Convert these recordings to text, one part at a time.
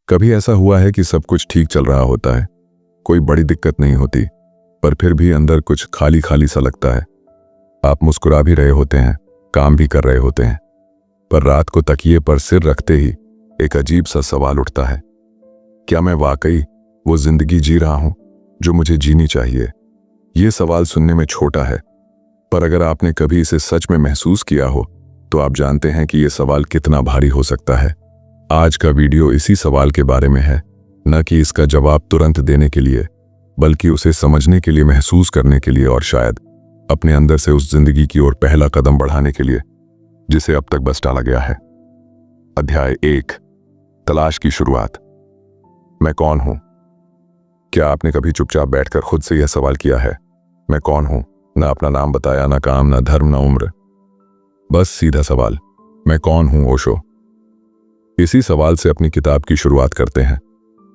कभी ऐसा हुआ है कि सब कुछ ठीक चल रहा होता है, कोई बड़ी दिक्कत नहीं होती, पर फिर भी अंदर कुछ खाली खाली सा लगता है। आप मुस्कुरा भी रहे होते हैं, काम भी कर रहे होते हैं, पर रात को तकिए पर सिर रखते ही एक अजीब सा सवाल उठता है, क्या मैं वाकई वो जिंदगी जी रहा हूं जो मुझे जीनी चाहिए? ये सवाल सुनने में छोटा है, पर अगर आपने कभी इसे सच में महसूस किया हो तो आप जानते हैं कि यह सवाल कितना भारी हो सकता है। आज का वीडियो इसी सवाल के बारे में है, न कि इसका जवाब तुरंत देने के लिए, बल्कि उसे समझने के लिए, महसूस करने के लिए और शायद अपने अंदर से उस जिंदगी की ओर पहला कदम बढ़ाने के लिए जिसे अब तक बस टाला गया है। अध्याय 1, तलाश की शुरुआत। मैं कौन हूं? क्या आपने कभी चुपचाप बैठकर खुद से यह सवाल किया है, मैं कौन हूं? ना अपना नाम बताया, ना काम, ना धर्म, ना उम्र, बस सीधा सवाल, मैं कौन हूं? ओशो इसी सवाल से अपनी किताब की शुरुआत करते हैं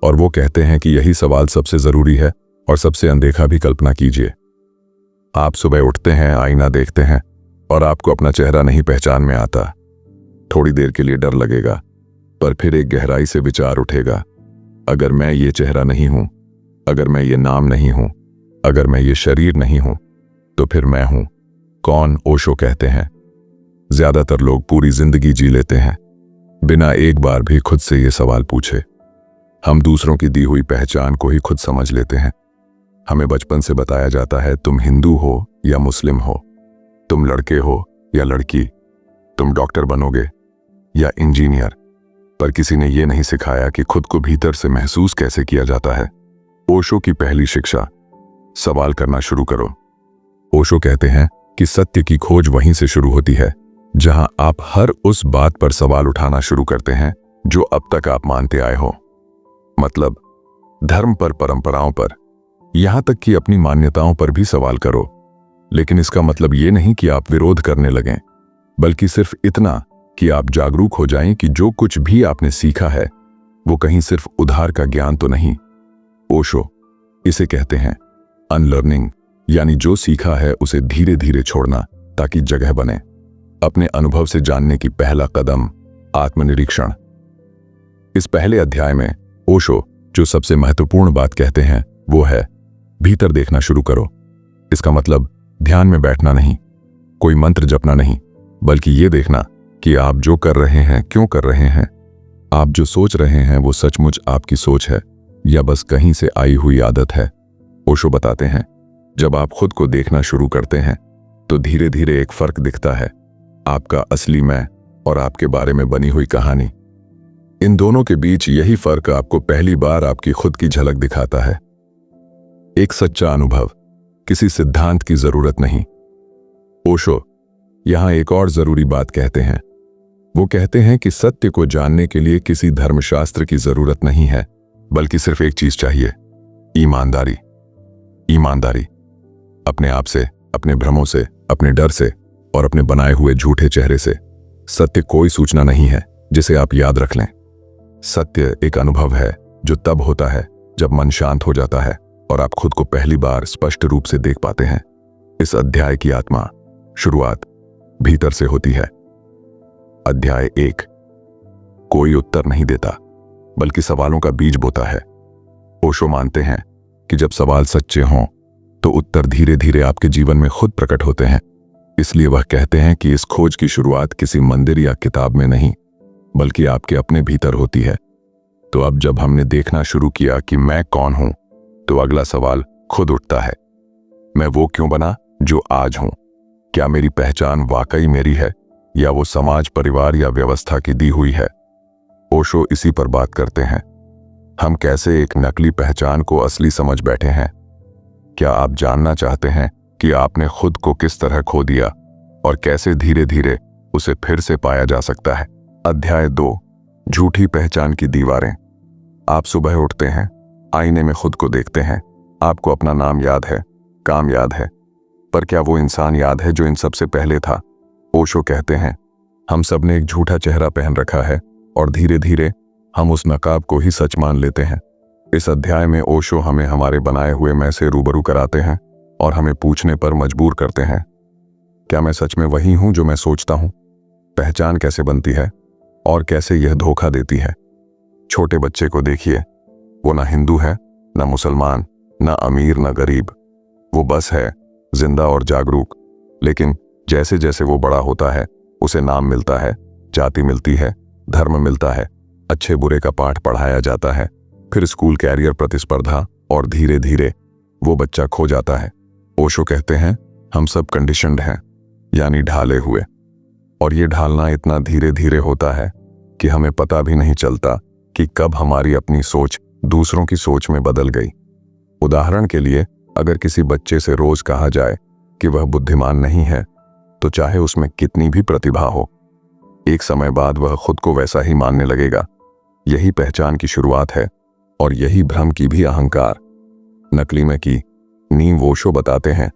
और वो कहते हैं कि यही सवाल सबसे जरूरी है और सबसे अनदेखा भी। कल्पना कीजिए, आप सुबह उठते हैं, आईना देखते हैं और आपको अपना चेहरा नहीं पहचान में आता। थोड़ी देर के लिए डर लगेगा, पर फिर एक गहराई से विचार उठेगा, अगर मैं ये चेहरा नहीं हूं, अगर मैं ये नाम नहीं हूं, अगर मैं ये शरीर नहीं हूं, तो फिर मैं हूं कौन? ओशो कहते हैं, ज्यादातर लोग पूरी जिंदगी जी लेते हैं बिना एक बार भी खुद से ये सवाल पूछे। हम दूसरों की दी हुई पहचान को ही खुद समझ लेते हैं। हमें बचपन से बताया जाता है, तुम हिंदू हो या मुस्लिम हो, तुम लड़के हो या लड़की, तुम डॉक्टर बनोगे या इंजीनियर, पर किसी ने यह नहीं सिखाया कि खुद को भीतर से महसूस कैसे किया जाता है। ओशो की पहली शिक्षा, सवाल करना शुरू करो। ओशो कहते हैं कि सत्य की खोज वहीं से शुरू होती है जहां आप हर उस बात पर सवाल उठाना शुरू करते हैं जो अब तक आप मानते आए हो। मतलब धर्म पर, परंपराओं पर, यहां तक कि अपनी मान्यताओं पर भी सवाल करो। लेकिन इसका मतलब यह नहीं कि आप विरोध करने लगें, बल्कि सिर्फ इतना कि आप जागरूक हो जाएं कि जो कुछ भी आपने सीखा है वो कहीं सिर्फ उधार का ज्ञान तो नहीं। ओशो इसे कहते हैं अनलर्निंग, यानी जो सीखा है उसे धीरे धीरे छोड़ना ताकि जगह बने। अपने अनुभव से जानने की पहला कदम, आत्मनिरीक्षण। इस पहले अध्याय में ओशो जो सबसे महत्वपूर्ण बात कहते हैं वो है भीतर देखना शुरू करो। इसका मतलब ध्यान में बैठना नहीं, कोई मंत्र जपना नहीं, बल्कि ये देखना कि आप जो कर रहे हैं क्यों कर रहे हैं। आप जो सोच रहे हैं वो सचमुच आपकी सोच है या बस कहीं से आई हुई आदत है। ओशो बताते हैं, जब आप खुद को देखना शुरू करते हैं तो धीरे धीरे एक फर्क दिखता है, आपका असली मैं और आपके बारे में बनी हुई कहानी। इन दोनों के बीच यही फर्क आपको पहली बार आपकी खुद की झलक दिखाता है। एक सच्चा अनुभव, किसी सिद्धांत की जरूरत नहीं। ओशो यहां एक और जरूरी बात कहते हैं। वो कहते हैं कि सत्य को जानने के लिए किसी धर्मशास्त्र की जरूरत नहीं है, बल्कि सिर्फ एक चीज चाहिए, ईमानदारी। ईमानदारी अपने आप से, अपने भ्रमों से, अपने डर से और अपने बनाए हुए झूठे चेहरे से। सत्य कोई सूचना नहीं है जिसे आप याद रख लें। सत्य एक अनुभव है जो तब होता है जब मन शांत हो जाता है और आप खुद को पहली बार स्पष्ट रूप से देख पाते हैं। इस अध्याय की आत्मा, शुरुआत भीतर से होती है। अध्याय 1, कोई उत्तर नहीं देता बल्कि सवालों का बीज बोता है। ओशो मानते हैं कि जब सवाल सच्चे हों तो उत्तर धीरे धीरे आपके जीवन में खुद प्रकट होते हैं। इसलिए वह कहते हैं कि इस खोज की शुरुआत किसी मंदिर या किताब में नहीं, बल्कि आपके अपने भीतर होती है। तो अब जब हमने देखना शुरू किया कि मैं कौन हूं, तो अगला सवाल खुद उठता है, मैं वो क्यों बना जो आज हूं? क्या मेरी पहचान वाकई मेरी है या वो समाज, परिवार या व्यवस्था की दी हुई है? ओशो इसी पर बात करते हैं, हम कैसे एक नकली पहचान को असली समझ बैठे हैं। क्या आप जानना चाहते हैं कि आपने खुद को किस तरह खो दिया और कैसे धीरे धीरे उसे फिर से पाया जा सकता है? अध्याय 2, झूठी पहचान की दीवारें। आप सुबह उठते हैं, आईने में खुद को देखते हैं, आपको अपना नाम याद है, काम याद है, पर क्या वो इंसान याद है जो इन सबसे पहले था? ओशो कहते हैं, हम सब ने एक झूठा चेहरा पहन रखा है और धीरे धीरे हम उस नकाब को ही सच मान लेते हैं। इस अध्याय में ओशो हमें हमारे बनाए हुए मैं से रूबरू कराते हैं और हमें पूछने पर मजबूर करते हैं, क्या मैं सच में वही हूं जो मैं सोचता हूं? पहचान कैसे बनती है और कैसे यह धोखा देती है? छोटे बच्चे को देखिए, वो ना हिंदू है, ना मुसलमान, ना अमीर, ना गरीब। वो बस है, जिंदा और जागरूक। लेकिन जैसे जैसे वो बड़ा होता है, उसे नाम मिलता है, जाति मिलती है, धर्म मिलता है, अच्छे बुरे का पाठ पढ़ाया जाता है, फिर स्कूल, कैरियर, प्रतिस्पर्धा, और धीरे धीरे वो बच्चा खो जाता है। ओशो कहते हैं, हम सब कंडीशनड हैं, यानी ढाले हुए। और ये ढालना इतना धीरे धीरे होता है कि हमें पता भी नहीं चलता कि कब हमारी अपनी सोच दूसरों की सोच में बदल गई। उदाहरण के लिए, अगर किसी बच्चे से रोज कहा जाए कि वह बुद्धिमान नहीं है, तो चाहे उसमें कितनी भी प्रतिभा हो, एक समय बाद वह खुद को वैसा ही मानने लगेगा। यही पहचान की शुरुआत है, और यही भ्रम की भी अहंकार। नकली में की नींव ओशो बताते हैं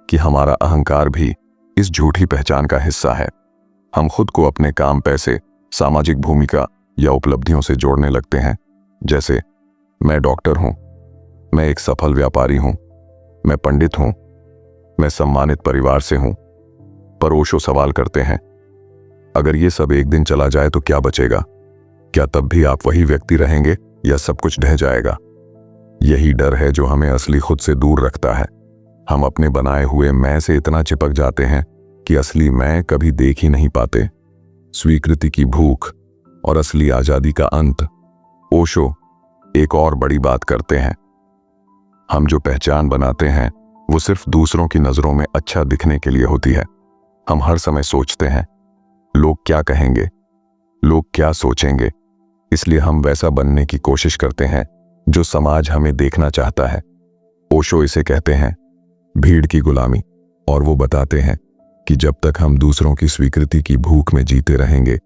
कि हमारा अहंकार भी इस झूठी पहचान का हिस्सा है। हम खुद को अपने काम, पैसे, सामाजिक भूमिका या उपलब्धियों से जोड़ने लगते हैं। जैसे, मैं डॉक्टर हूं, मैं एक सफल व्यापारी हूं, मैं पंडित हूं, मैं सम्मानित परिवार से हूं। पर ओशो सवाल करते हैं, अगर ये सब एक दिन चला जाए तो क्या बचेगा? क्या तब भी आप वही व्यक्ति रहेंगे या सब कुछ ढह जाएगा? यही डर है जो हमें असली खुद से दूर रखता है। हम अपने बनाए हुए मैं से इतना चिपक जाते हैं कि असली मैं कभी देख ही नहीं पाते। स्वीकृति की भूख और असली आजादी का अंत। ओशो एक और बड़ी बात करते हैं, हम जो पहचान बनाते हैं वो सिर्फ दूसरों की नजरों में अच्छा दिखने के लिए होती है। हम हर समय सोचते हैं, लोग क्या कहेंगे, लोग क्या सोचेंगे, इसलिए हम वैसा बनने की कोशिश करते हैं जो समाज हमें देखना चाहता है। ओशो इसे कहते हैं भीड़ की गुलामी, और वो बताते हैं कि जब तक हम दूसरों की स्वीकृति की भूख में जीते रहेंगे,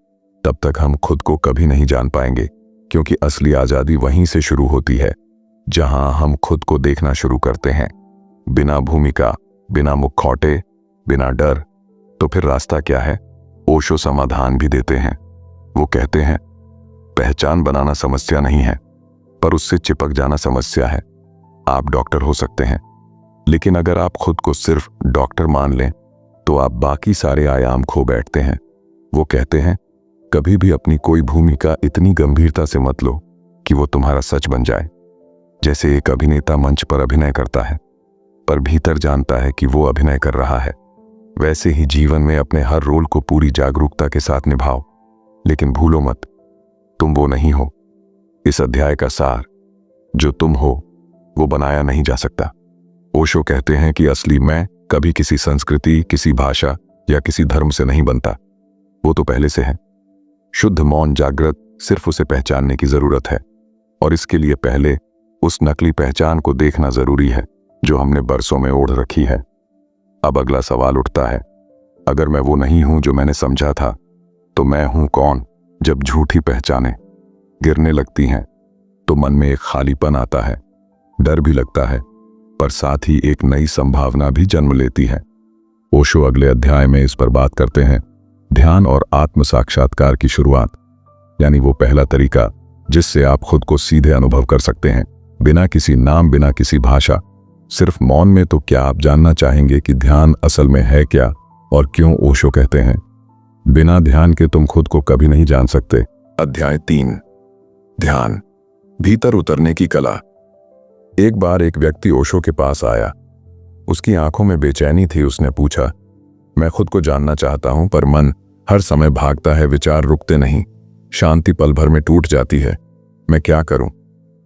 तब तक हम खुद को कभी नहीं जान पाएंगे, क्योंकि असली आजादी वहीं से शुरू होती है जहां हम खुद को देखना शुरू करते हैं, बिना भूमिका, बिना मुखौटे, बिना डर। तो फिर रास्ता क्या है? ओशो समाधान भी देते हैं। वो कहते हैं, पहचान बनाना समस्या नहीं है, पर उससे चिपक जाना समस्या है। आप डॉक्टर हो सकते हैं, लेकिन अगर आप खुद को सिर्फ डॉक्टर मान लें तो आप बाकी सारे आयाम खो बैठते हैं। वो कहते हैं, कभी भी अपनी कोई भूमिका इतनी गंभीरता से मत लो कि वो तुम्हारा सच बन जाए। जैसे एक अभिनेता मंच पर अभिनय करता है, पर भीतर जानता है कि वो अभिनय कर रहा है, वैसे ही जीवन में अपने हर रोल को पूरी जागरूकता के साथ निभाओ। लेकिन भूलो मत, तुम वो नहीं हो। इस अध्याय का सार, जो तुम हो वो बनाया नहीं जा सकता। ओशो कहते हैं कि असली मैं कभी किसी संस्कृति, किसी भाषा या किसी धर्म से नहीं बनता, वो तो पहले से है। शुद्ध, मौन, जागृत, सिर्फ उसे पहचानने की जरूरत है, और इसके लिए पहले उस नकली पहचान को देखना जरूरी है जो हमने बरसों में ओढ़ रखी है। अब अगला सवाल उठता है, अगर मैं वो नहीं हूं जो मैंने समझा था, तो मैं हूं कौन? जब झूठी पहचानें गिरने लगती हैं तो मन में एक खालीपन आता है, डर भी लगता है, पर साथ ही एक नई संभावना भी जन्म लेती है। ओशो अगले अध्याय में इस पर बात करते हैं, ध्यान और आत्म साक्षात्कार की शुरुआत, यानी वो पहला तरीका जिससे आप खुद को सीधे अनुभव कर सकते हैं, बिना किसी नाम, बिना किसी भाषा, सिर्फ मौन में। तो क्या आप जानना चाहेंगे कि ध्यान असल में है क्या और क्यों? ओशो कहते हैं, बिना ध्यान के तुम खुद को कभी नहीं जान सकते। अध्याय 3, ध्यान, भीतर उतरने की कला। एक बार एक व्यक्ति ओशो के पास आया। उसकी आंखों में बेचैनी थी। उसने पूछा, मैं खुद को जानना चाहता हूं, पर मन हर समय भागता है, विचार रुकते नहीं, शांति पल भर में टूट जाती है, मैं क्या करूं?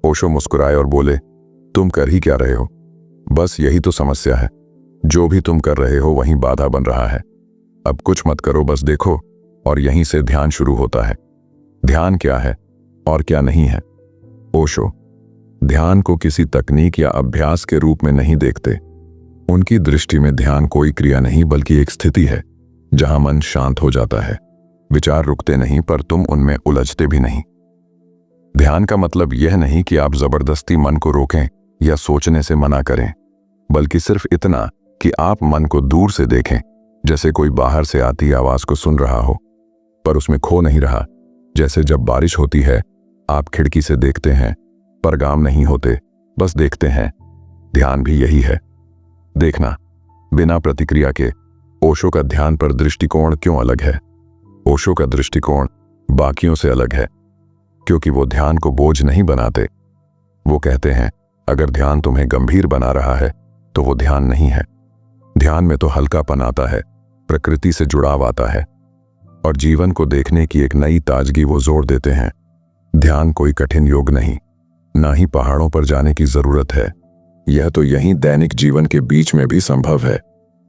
ओशो मुस्कुराए और बोले, तुम कर ही क्या रहे हो? बस यही तो समस्या है, जो भी तुम कर रहे हो वहीं बाधा बन रहा है। अब कुछ मत करो, बस देखो, और यहीं से ध्यान शुरू होता है। ध्यान क्या है और क्या नहीं है? ओशो ध्यान को किसी तकनीक या अभ्यास के रूप में नहीं देखते। उनकी दृष्टि में ध्यान कोई क्रिया नहीं, बल्कि एक स्थिति है जहां मन शांत हो जाता है, विचार रुकते नहीं, पर तुम उनमें उलझते भी नहीं। ध्यान का मतलब यह नहीं कि आप जबरदस्ती मन को रोकें या सोचने से मना करें, बल्कि सिर्फ इतना कि आप मन को दूर से देखें, जैसे कोई बाहर से आती आवाज को सुन रहा हो पर उसमें खो नहीं रहा। जैसे जब बारिश होती है, आप खिड़की से देखते हैं पर गाम नहीं होते, बस देखते हैं। ध्यान भी यही है, देखना बिना प्रतिक्रिया के। ओशो का ध्यान पर दृष्टिकोण क्यों अलग है? ओशो का दृष्टिकोण बाकियों से अलग है, क्योंकि वो ध्यान को बोझ नहीं बनाते। वो कहते हैं अगर ध्यान तुम्हें गंभीर बना रहा है तो वो ध्यान नहीं है। ध्यान में तो हल्कापन आता है, प्रकृति से जुड़ाव आता है और जीवन को देखने की एक नई ताजगी वो जोड़ देते हैं। ध्यान कोई कठिन योग नहीं, ना ही पहाड़ों पर जाने की जरूरत है। यह तो यहीं दैनिक जीवन के बीच में भी संभव है।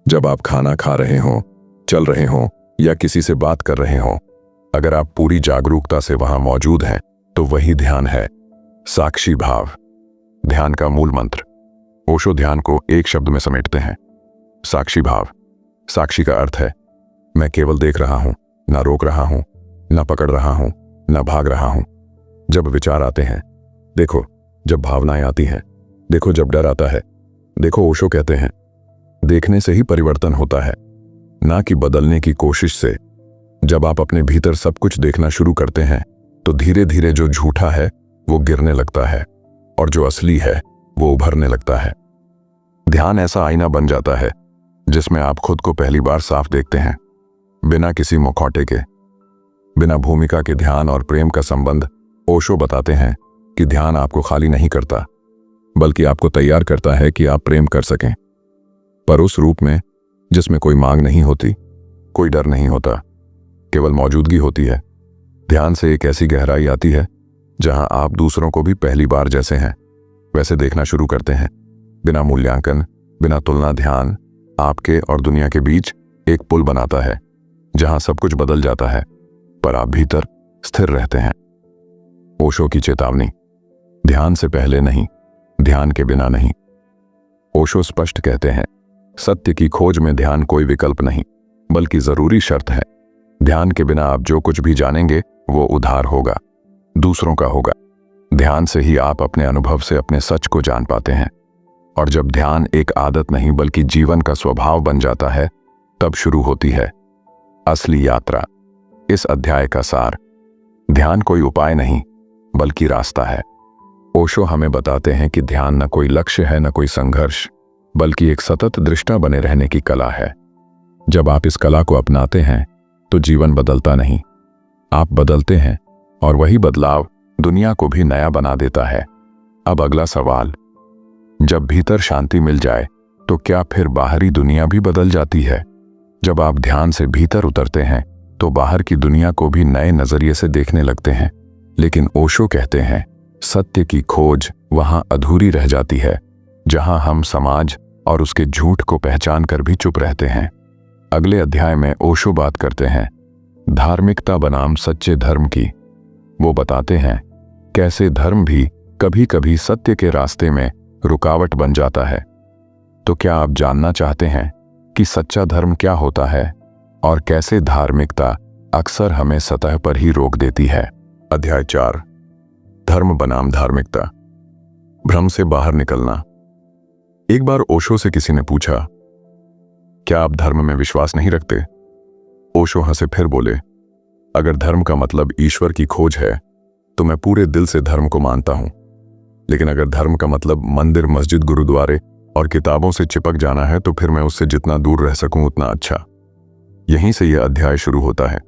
जब आप खाना खा रहे हों, चल रहे हों या किसी से बात कर रहे हों, अगर आप पूरी जागरूकता से वहां मौजूद हैं तो वही ध्यान है। साक्षी भाव, ध्यान का मूल मंत्र। ओशो ध्यान को एक शब्द में समेटते हैं, साक्षी भाव। साक्षी का अर्थ है मैं केवल देख रहा हूं, ना रोक रहा हूं, ना पकड़ रहा हूं, ना भाग रहा हूं। जब विचार आते हैं देखो, जब भावनाएं आती हैं देखो, जब डर आता है देखो। ओशो कहते हैं देखने से ही परिवर्तन होता है, ना कि बदलने की कोशिश से। जब आप अपने भीतर सब कुछ देखना शुरू करते हैं तो धीरे धीरे जो झूठा है वो गिरने लगता है और जो असली है वो उभरने लगता है। ध्यान ऐसा आईना बन जाता है जिसमें आप खुद को पहली बार साफ देखते हैं, बिना किसी मुखौटे के, बिना भूमिका के। ध्यान और प्रेम का संबंध। ओशो बताते हैं कि ध्यान आपको खाली नहीं करता, बल्कि आपको तैयार करता है कि आप प्रेम कर सकें, पर उस रूप में जिसमें कोई मांग नहीं होती, कोई डर नहीं होता, केवल मौजूदगी होती है। ध्यान से एक ऐसी गहराई आती है जहां आप दूसरों को भी पहली बार जैसे हैं वैसे देखना शुरू करते हैं, बिना मूल्यांकन, बिना तुलना। ध्यान आपके और दुनिया के बीच एक पुल बनाता है जहां सब कुछ बदल जाता है पर आप भीतर स्थिर रहते हैं। ओशो की चेतावनी, ध्यान से पहले नहीं, ध्यान के बिना नहीं। ओशो स्पष्ट कहते हैं सत्य की खोज में ध्यान कोई विकल्प नहीं, बल्कि जरूरी शर्त है। ध्यान के बिना आप जो कुछ भी जानेंगे वो उधार होगा, दूसरों का होगा। ध्यान से ही आप अपने अनुभव से अपने सच को जान पाते हैं। और जब ध्यान एक आदत नहीं बल्कि जीवन का स्वभाव बन जाता है, तब शुरू होती है असली यात्रा। इस अध्याय का सार, ध्यान कोई उपाय नहीं बल्कि रास्ता है। ओशो हमें बताते हैं कि ध्यान न कोई लक्ष्य है, न कोई संघर्ष, बल्कि एक सतत दृष्टा बने रहने की कला है। जब आप इस कला को अपनाते हैं तो जीवन बदलता नहीं, आप बदलते हैं और वही बदलाव दुनिया को भी नया बना देता है। अब अगला सवाल, जब भीतर शांति मिल जाए तो क्या फिर बाहरी दुनिया भी बदल जाती है? जब आप ध्यान से भीतर उतरते हैं तो बाहर की दुनिया को भी नए नजरिए से देखने लगते हैं। लेकिन ओशो कहते हैं सत्य की खोज वहां अधूरी रह जाती है जहां हम समाज और उसके झूठ को पहचान कर भी चुप रहते हैं। अगले अध्याय में ओशो बात करते हैं धार्मिकता बनाम सच्चे धर्म की। वो बताते हैं कैसे धर्म भी कभी कभी सत्य के रास्ते में रुकावट बन जाता है। तो क्या आप जानना चाहते हैं कि सच्चा धर्म क्या होता है और कैसे धार्मिकता अक्सर हमें सतह पर ही रोक देती है? अध्याय 4, धर्म बनाम धार्मिकता, भ्रम से बाहर निकलना। एक बार ओशो से किसी ने पूछा क्या आप धर्म में विश्वास नहीं रखते? ओशो हंसे फिर बोले अगर धर्म का मतलब ईश्वर की खोज है तो मैं पूरे दिल से धर्म को मानता हूं, लेकिन अगर धर्म का मतलब मंदिर, मस्जिद, गुरुद्वारे और किताबों से चिपक जाना है तो फिर मैं उससे जितना दूर रह सकूं उतना अच्छा। यहीं से यह अध्याय शुरू होता है,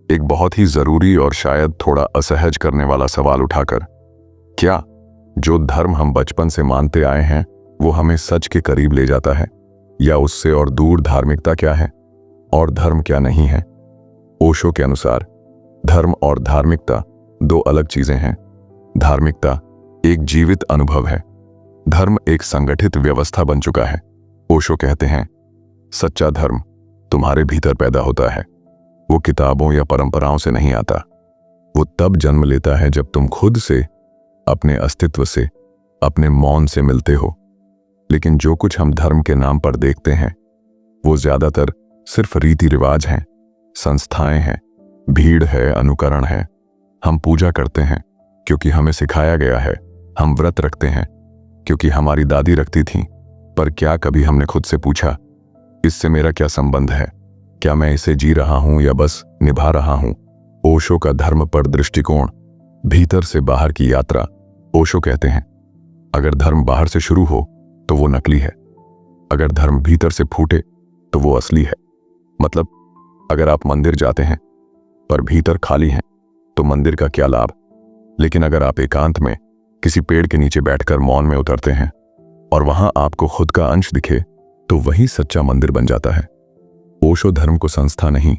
एक बहुत ही जरूरी और शायद थोड़ा असहज करने वाला सवाल उठाकर। क्या जो धर्म हम बचपन से मानते आए हैं वो हमें सच के करीब ले जाता है, या उससे और दूर? धार्मिकता क्या है और धर्म क्या नहीं है? ओशो के अनुसार धर्म और धार्मिकता दो अलग चीजें हैं। धार्मिकता एक जीवित अनुभव है, धर्म एक संगठित व्यवस्था बन चुका है। ओशो कहते हैं सच्चा धर्म तुम्हारे भीतर पैदा होता है, वो किताबों या परंपराओं से नहीं आता। वो तब जन्म लेता है जब तुम खुद से, अपने अस्तित्व से, अपने मौन से मिलते हो। लेकिन जो कुछ हम धर्म के नाम पर देखते हैं वो ज्यादातर सिर्फ रीति रिवाज हैं, संस्थाएं हैं, भीड़ है, अनुकरण है। हम पूजा करते हैं क्योंकि हमें सिखाया गया है, हम व्रत रखते हैं क्योंकि हमारी दादी रखती थी। पर क्या कभी हमने खुद से पूछा इससे मेरा क्या संबंध है? क्या मैं इसे जी रहा हूं या बस निभा रहा हूं? ओशो का धर्म पर दृष्टिकोण, भीतर से बाहर की यात्रा। ओशो कहते हैं अगर धर्म बाहर से शुरू हो तो वो नकली है, अगर धर्म भीतर से फूटे तो वो असली है। मतलब अगर आप मंदिर जाते हैं पर भीतर खाली हैं तो मंदिर का क्या लाभ? लेकिन अगर आप एकांत में किसी पेड़ के नीचे बैठकर मौन में उतरते हैं और वहां आपको खुद का अंश दिखे, तो वही सच्चा मंदिर बन जाता है। ओशो धर्म को संस्था नहीं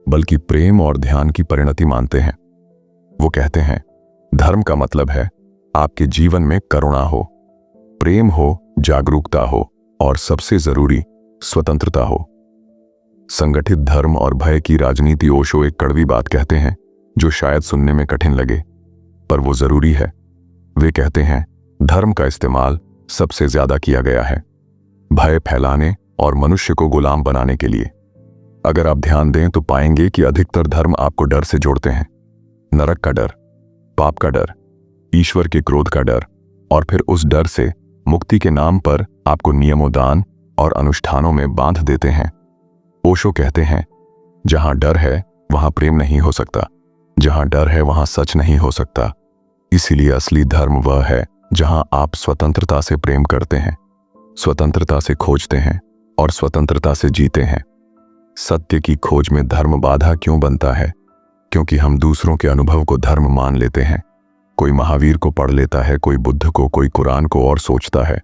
बल्कि प्रेम और ध्यान की परिणति मानते हैं। वो कहते हैं, धर्म का मतलब है आपके जीवन में करुणा हो, प्रेम हो, जागरूकता हो और सबसे जरूरी स्वतंत्रता हो। संगठित धर्म और भय की राजनीति। ओशो एक कड़वी बात कहते हैं जो शायद सुनने में कठिन लगे, पर वो जरूरी है। वे कहते हैं, धर्म का इस्तेमाल सबसे ज्यादा किया गया है भय फैलाने और मनुष्य को गुलाम बनाने के लिए। अगर आप ध्यान दें तो पाएंगे कि अधिकतर धर्म आपको डर से जोड़ते हैं। नरक का डर, पाप का डर, ईश्वर के क्रोध का डर, और फिर उस डर से मुक्ति के नाम पर आपको नियमों, दान और अनुष्ठानों में बांध देते हैं। ओशो कहते हैं, जहां डर है वहां प्रेम नहीं हो सकता, जहां डर है वहां सच नहीं हो सकता। इसीलिए असली धर्म वह है जहां आप स्वतंत्रता से प्रेम करते हैं, स्वतंत्रता से खोजते हैं और स्वतंत्रता से जीते हैं। सत्य की खोज में धर्म बाधा क्यों बनता है? क्योंकि हम दूसरों के अनुभव को धर्म मान लेते हैं। कोई महावीर को पढ़ लेता है, कोई बुद्ध को, कोई कुरान को, और सोचता है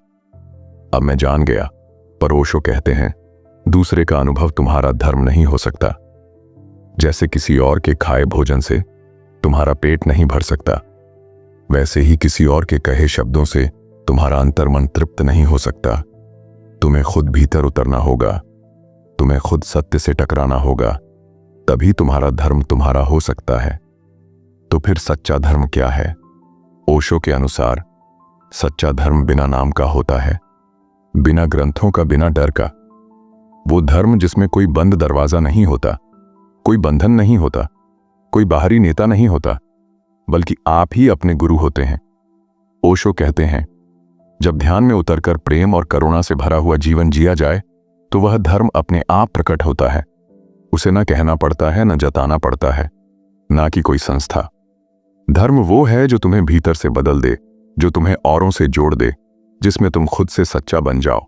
अब मैं जान गया। पर ओशो कहते हैं, दूसरे का अनुभव तुम्हारा धर्म नहीं हो सकता। जैसे किसी और के खाए भोजन से तुम्हारा पेट नहीं भर सकता, वैसे ही किसी और के कहे शब्दों से तुम्हारा अंतर्मन तृप्त नहीं हो सकता। तुम्हें खुद भीतर उतरना होगा, तुम्हें खुद सत्य से टकराना होगा, तभी तुम्हारा धर्म तुम्हारा हो सकता है। तो फिर सच्चा धर्म क्या है? ओशो के अनुसार सच्चा धर्म बिना नाम का होता है, बिना ग्रंथों का, बिना डर का। वो धर्म जिसमें कोई बंद दरवाजा नहीं होता, कोई बंधन नहीं होता, कोई बाहरी नेता नहीं होता, बल्कि आप ही अपने गुरु होते हैं। ओशो कहते हैं, जब ध्यान में उतरकर प्रेम और करुणा से भरा हुआ जीवन जिया जाए तो वह धर्म अपने आप प्रकट होता है। उसे न कहना पड़ता है, न जताना पड़ता है, ना कि कोई संस्था। धर्म वो है जो तुम्हें भीतर से बदल दे, जो तुम्हें औरों से जोड़ दे, जिसमें तुम खुद से सच्चा बन जाओ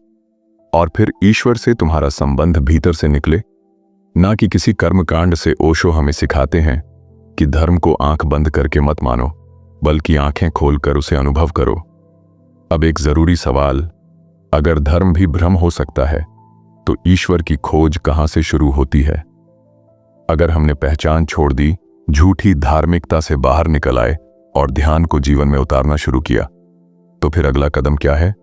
और फिर ईश्वर से तुम्हारा संबंध भीतर से निकले, ना कि किसी कर्मकांड से। ओशो हमें सिखाते हैं कि धर्म को आंख बंद करके मत मानो, बल्कि आंखें खोलकर उसे अनुभव करो। अब एक जरूरी सवाल, अगर धर्म भी भ्रम हो सकता है तो ईश्वर की खोज कहां से शुरू होती है? अगर हमने पहचान छोड़ दी, झूठी धार्मिकता से बाहर निकल आए और ध्यान को जीवन में उतारना शुरू किया, तो फिर अगला कदम क्या है?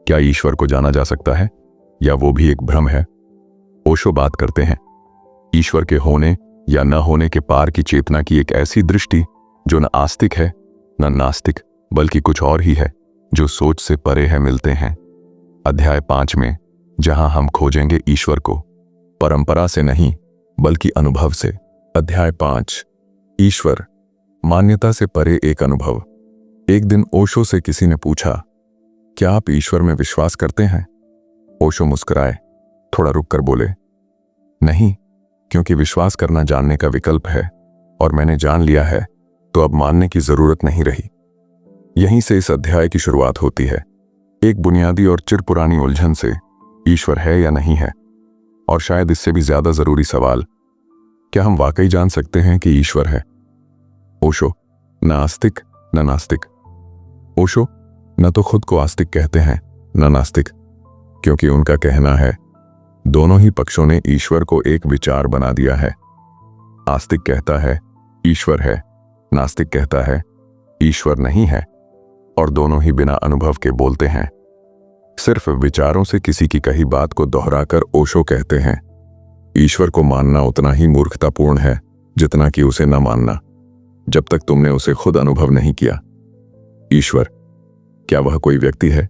क्या ईश्वर को जाना जा सकता है या वो भी एक भ्रम है? ओशो बात करते हैं ईश्वर के होने या न होने के पार की चेतना की एक ऐसी दृष्टि जो न आस्तिक है न नास्तिक, बल्कि कुछ और ही है, जो सोच से परे है। मिलते हैं अध्याय 5 में, जहां हम खोजेंगे ईश्वर को परंपरा से नहीं बल्कि अनुभव से। अध्याय 5, ईश्वर, मान्यता से परे एक अनुभव। एक दिन ओशो से किसी ने पूछा, क्या आप ईश्वर में विश्वास करते हैं? ओशो मुस्कुराए, थोड़ा रुककर बोले, नहीं, क्योंकि विश्वास करना जानने का विकल्प है और मैंने जान लिया है, तो अब मानने की जरूरत नहीं रही। यहीं से इस अध्याय की शुरुआत होती है, एक बुनियादी और चिरपुरानी उलझन से, ईश्वर है या नहीं है। और शायद इससे भी ज्यादा जरूरी सवाल, क्या हम वाकई जान सकते हैं कि ईश्वर है? ओशो, न आस्तिक न नास्तिक। ओशो न तो खुद को आस्तिक कहते हैं न नास्तिक, क्योंकि उनका कहना है दोनों ही पक्षों ने ईश्वर को एक विचार बना दिया है। आस्तिक कहता है ईश्वर है, नास्तिक कहता है ईश्वर नहीं है, और दोनों ही बिना अनुभव के बोलते हैं। सिर्फ विचारों से किसी की कही बात को दोहराकर ओशो कहते हैं, ईश्वर को मानना उतना ही मूर्खतापूर्ण है जितना कि उसे न मानना, जब तक तुमने उसे खुद अनुभव नहीं किया। ईश्वर, क्या वह कोई व्यक्ति है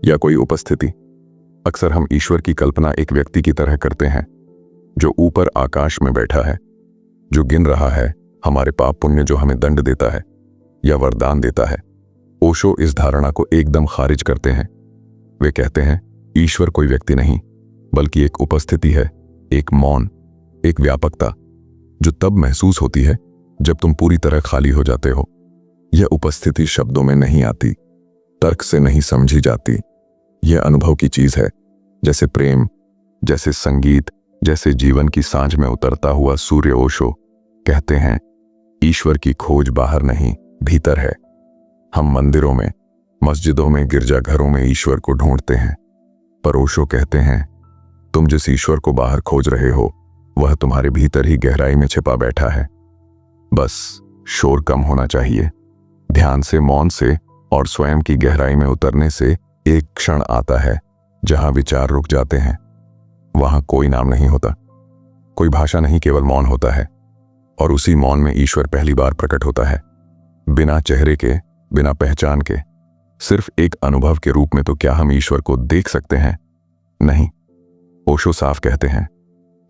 या कोई उपस्थिति? अक्सर हम ईश्वर की कल्पना एक व्यक्ति की तरह करते हैं, जो ऊपर आकाश में बैठा है, जो गिन रहा है हमारे पाप पुण्य, जो हमें दंड देता है या वरदान देता है। ओशो इस धारणा को एकदम खारिज करते हैं। वे कहते हैं ईश्वर कोई व्यक्ति नहीं बल्कि एक उपस्थिति है, एक मौन, एक व्यापकता, जो तब महसूस होती है जब तुम पूरी तरह खाली हो जाते हो। यह उपस्थिति शब्दों में नहीं आती, तर्क से नहीं समझी जाती। यह अनुभव की चीज है, जैसे प्रेम, जैसे संगीत, जैसे जीवन की सांझ में उतरता हुआ सूर्य। ओशो कहते हैं ईश्वर की खोज बाहर नहीं भीतर है। हम मंदिरों में, मस्जिदों में, गिरजाघरों में ईश्वर को ढूंढते हैं, पर ओशो कहते हैं तुम जिस ईश्वर को बाहर खोज रहे हो वह तुम्हारे भीतर ही गहराई में छिपा बैठा है। बस शोर कम होना चाहिए। ध्यान से, मौन से और स्वयं की गहराई में उतरने से एक क्षण आता है जहां विचार रुक जाते हैं। वहां कोई नाम नहीं होता, कोई भाषा नहीं, केवल मौन होता है। और उसी मौन में ईश्वर पहली बार प्रकट होता है, बिना चेहरे के, बिना पहचान के, सिर्फ एक अनुभव के रूप में। तो क्या हम ईश्वर को देख सकते हैं? नहीं। ओशो साफ कहते हैं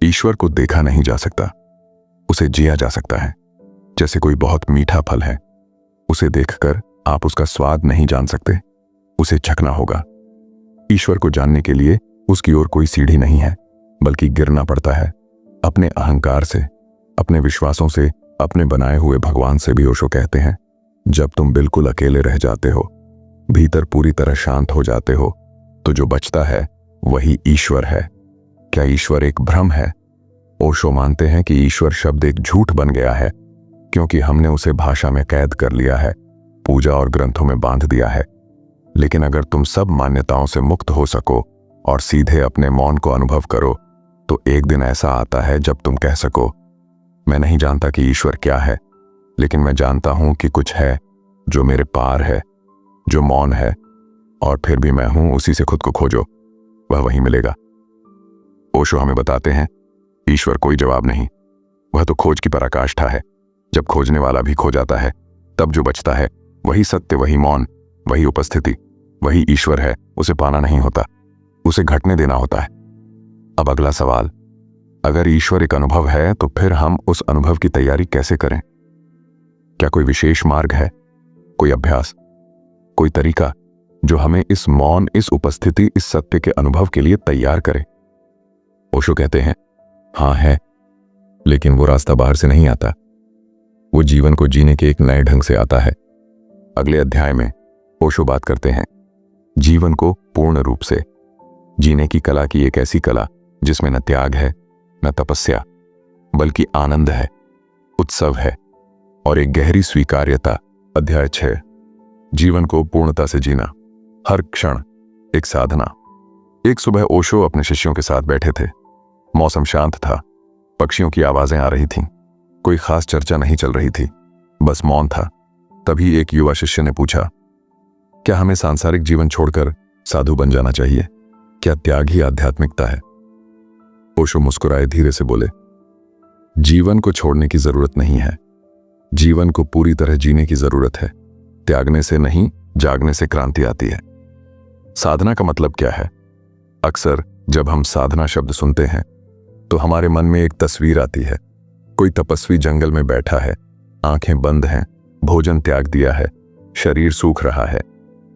ईश्वर को देखा नहीं जा सकता, उसे जिया जा सकता है। जैसे कोई बहुत मीठा फल है, उसे देखकर आप उसका स्वाद नहीं जान सकते, उसे चखना होगा। ईश्वर को जानने के लिए उसकी ओर कोई सीढ़ी नहीं है, बल्कि गिरना पड़ता है, अपने अहंकार से, अपने विश्वासों से, अपने बनाए हुए भगवान से भी। ओशो कहते हैं जब तुम बिल्कुल अकेले रह जाते हो, भीतर पूरी तरह शांत हो जाते हो, तो जो बचता है वही ईश्वर है। क्या ईश्वर एक भ्रम है? ओशो मानते हैं कि ईश्वर शब्द एक झूठ बन गया है, क्योंकि हमने उसे भाषा में कैद कर लिया है, पूजा और ग्रंथों में बांध दिया है। लेकिन अगर तुम सब मान्यताओं से मुक्त हो सको और सीधे अपने मौन को अनुभव करो, तो एक दिन ऐसा आता है जब तुम कह सको मैं नहीं जानता कि ईश्वर क्या है, लेकिन मैं जानता हूं कि कुछ है जो मेरे पार है, जो मौन है, और फिर भी मैं हूं। उसी से खुद को खोजो, वह वहीं मिलेगा। ओशो हमें बताते हैं ईश्वर कोई जवाब नहीं, वह तो खोज की पराकाष्ठा है। जब खोजने वाला भी खो जाता है, तब जो बचता है वही सत्य, वही मौन, वही उपस्थिति, वही ईश्वर है। उसे पाना नहीं होता, उसे घटने देना होता है। अब अगला सवाल, अगर ईश्वर एक अनुभव है तो फिर हम उस अनुभव की तैयारी कैसे करें? क्या कोई विशेष मार्ग है, कोई अभ्यास, कोई तरीका जो हमें इस मौन, इस उपस्थिति, इस सत्य के अनुभव के लिए तैयार करे? ओशो कहते हैं हाँ है, लेकिन वो रास्ता बाहर से नहीं आता, वो जीवन को जीने के एक नए ढंग से आता है। अगले अध्याय में ओशो बात करते हैं जीवन को पूर्ण रूप से जीने की कला की, एक ऐसी कला जिसमें न त्याग है, न तपस्या, बल्कि आनंद है, उत्सव है और एक गहरी स्वीकार्यता। अध्याय 6, जीवन को पूर्णता से जीना, हर क्षण एक साधना। एक सुबह ओशो अपने शिष्यों के साथ बैठे थे। मौसम शांत था, पक्षियों की आवाजें आ रही थीं, कोई खास चर्चा नहीं चल रही थी, बस मौन था। तभी एक युवा शिष्य ने पूछा, क्या हमें सांसारिक जीवन छोड़कर साधु बन जाना चाहिए? क्या त्याग ही आध्यात्मिकता है? ओशो मुस्कुराए, धीरे से बोले, जीवन को छोड़ने की जरूरत नहीं है, जीवन को पूरी तरह जीने की जरूरत है। त्यागने से नहीं, जागने से क्रांति आती है। साधना का मतलब क्या है? अक्सर जब हम साधना शब्द सुनते हैं तो हमारे मन में एक तस्वीर आती है। कोई तपस्वी जंगल में बैठा है, आंखें बंद हैं, भोजन त्याग दिया है, शरीर सूख रहा है,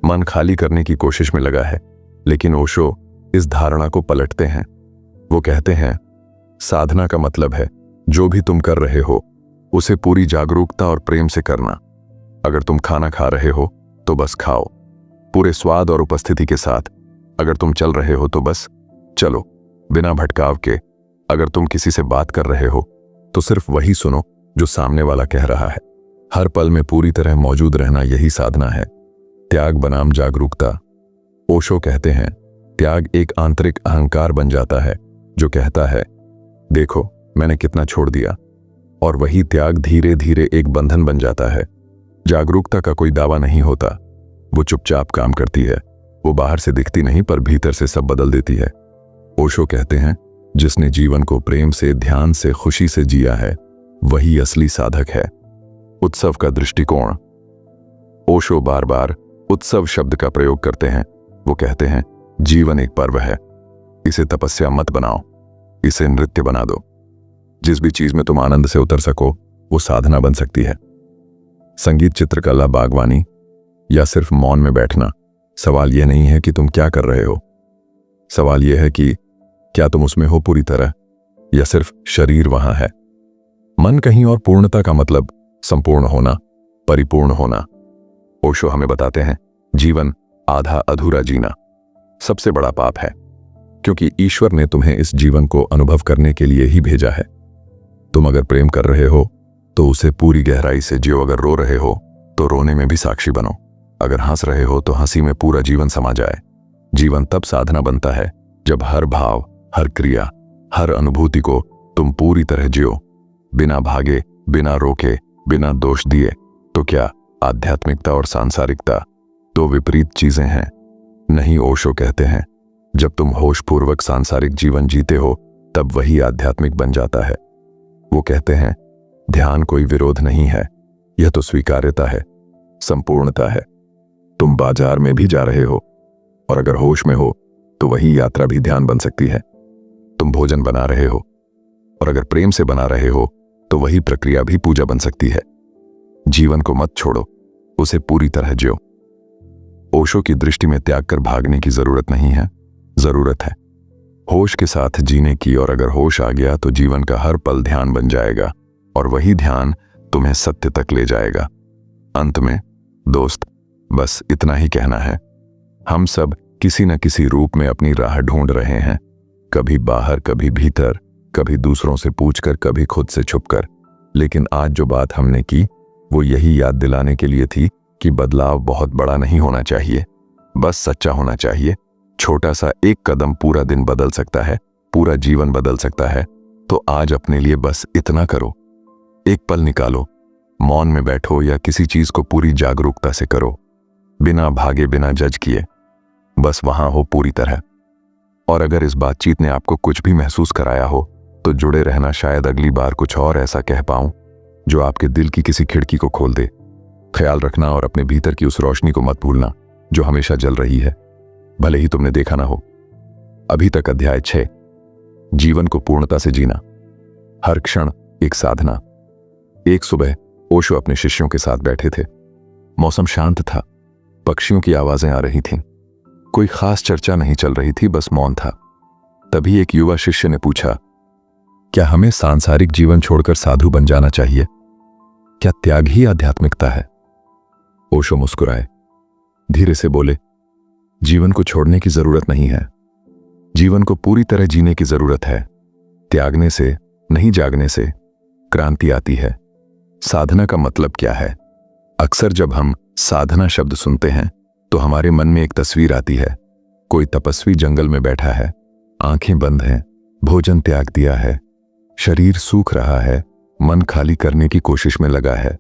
मन खाली करने की कोशिश में लगा है। लेकिन ओशो इस धारणा को पलटते हैं। वो कहते हैं साधना का मतलब है जो भी तुम कर रहे हो उसे पूरी जागरूकता और प्रेम से करना। अगर तुम खाना खा रहे हो तो बस खाओ, पूरे स्वाद और उपस्थिति के साथ। अगर तुम चल रहे हो तो बस चलो, बिना भटकाव के। अगर तुम किसी से बात कर रहे हो तो सिर्फ वही सुनो जो सामने वाला कह रहा है। हर पल में पूरी तरह मौजूद रहना, यही साधना है। त्याग बनाम जागरूकता। ओशो कहते हैं त्याग एक आंतरिक अहंकार बन जाता है जो कहता है देखो मैंने कितना छोड़ दिया, और वही त्याग धीरे धीरे एक बंधन बन जाता है। जागरूकता का कोई दावा नहीं होता, वो चुपचाप काम करती है। वो बाहर से दिखती नहीं, पर भीतर से सब बदल देती है। ओशो कहते हैं जिसने जीवन को प्रेम से, ध्यान से, खुशी से जिया है वही असली साधक है। उत्सव का दृष्टिकोण। ओशो बार बार उत्सव शब्द का प्रयोग करते हैं। वो कहते हैं जीवन एक पर्व है, इसे तपस्या मत बनाओ, इसे नृत्य बना दो। जिस भी चीज में तुम आनंद से उतर सको वो साधना बन सकती है। संगीत, चित्रकला, बागवानी या सिर्फ मौन में बैठना। सवाल यह नहीं है कि तुम क्या कर रहे हो, सवाल यह है कि क्या तुम उसमें हो पूरी तरह, या सिर्फ शरीर वहां है। मन कहीं और, पूर्णता का मतलब संपूर्ण होना, परिपूर्ण होना। ओशो हमें बताते हैं जीवन आधा अधूरा जीना सबसे बड़ा पाप है, क्योंकि ईश्वर ने तुम्हें इस जीवन को अनुभव करने के लिए ही भेजा है। तुम अगर प्रेम कर रहे हो तो उसे पूरी गहराई से जियो, अगर रो रहे हो तो रोने में भी साक्षी बनो। अगर हंस रहे हो तो हंसी में पूरा जीवन समा जाए। जीवन तब साधना बनता है जब हर भाव, हर क्रिया, हर अनुभूति को तुम पूरी तरह जियो, बिना भागे, बिना रोके, बिना दोष दिए। तो क्या आध्यात्मिकता और सांसारिकता दो विपरीत चीजें हैं? नहीं, ओशो कहते हैं जब तुम होशपूर्वक सांसारिक जीवन जीते हो तब वही आध्यात्मिक बन जाता है। वो कहते हैं ध्यान कोई विरोध नहीं है, यह तो स्वीकार्यता है, संपूर्णता है। तुम बाजार में भी जा रहे हो और अगर होश में हो तो वही यात्रा भी ध्यान बन सकती है। तुम भोजन बना रहे हो और अगर प्रेम से बना रहे हो तो वही प्रक्रिया भी पूजा बन सकती है। जीवन को मत छोड़ो, उसे पूरी तरह जियो। ओशो की दृष्टि में त्याग कर भागने की जरूरत नहीं है, जरूरत है होश के साथ जीने की। और अगर होश आ गया तो जीवन का हर पल ध्यान बन जाएगा और वही ध्यान तुम्हें सत्य तक ले जाएगा। अंत में दोस्त, बस इतना ही कहना है, हम सब किसी न किसी रूप में अपनी राह ढूंढ रहे हैं, कभी बाहर, कभी भीतर, कभी दूसरों से पूछकर, कभी खुद से छुपकर। लेकिन आज जो बात हमने की वो यही याद दिलाने के लिए थी कि बदलाव बहुत बड़ा नहीं होना चाहिए, बस सच्चा होना चाहिए। छोटा सा एक कदम पूरा दिन बदल सकता है, पूरा जीवन बदल सकता है। तो आज अपने लिए बस इतना करो, एक पल निकालो, मौन में बैठो या किसी चीज को पूरी जागरूकता से करो, बिना भागे, बिना जज किए, बस वहां हो पूरी तरह। और अगर इस बातचीत ने आपको कुछ भी महसूस कराया हो तो जुड़े रहना, शायद अगली बार कुछ और ऐसा कह पाऊं जो आपके दिल की किसी खिड़की को खोल दे। ख्याल रखना और अपने भीतर की उस रोशनी को मत भूलना जो हमेशा जल रही है, भले ही तुमने देखा ना हो। अभी तक अध्याय 6, जीवन को पूर्णता से जीना, हर क्षण एक साधना। एक सुबह ओशो अपने शिष्यों के साथ बैठे थे। मौसम शांत था, पक्षियों की आवाजें आ रही थीं। कोई खास चर्चा नहीं चल रही थी, बस मौन था। तभी एक युवा शिष्य ने पूछा, क्या हमें सांसारिक जीवन छोड़कर साधु बन जाना चाहिए? क्या त्याग ही आध्यात्मिकता है? ओशो मुस्कुराए, धीरे से बोले, जीवन को छोड़ने की जरूरत नहीं है, जीवन को पूरी तरह जीने की जरूरत है। त्यागने से नहीं, जागने से क्रांति आती है। साधना का मतलब क्या है? अक्सर जब हम साधना शब्द सुनते हैं तो हमारे मन में एक तस्वीर आती है। कोई तपस्वी जंगल में बैठा है, आंखें बंद हैं, भोजन त्याग दिया है, शरीर सूख रहा है, मन खाली करने की कोशिश में लगा है।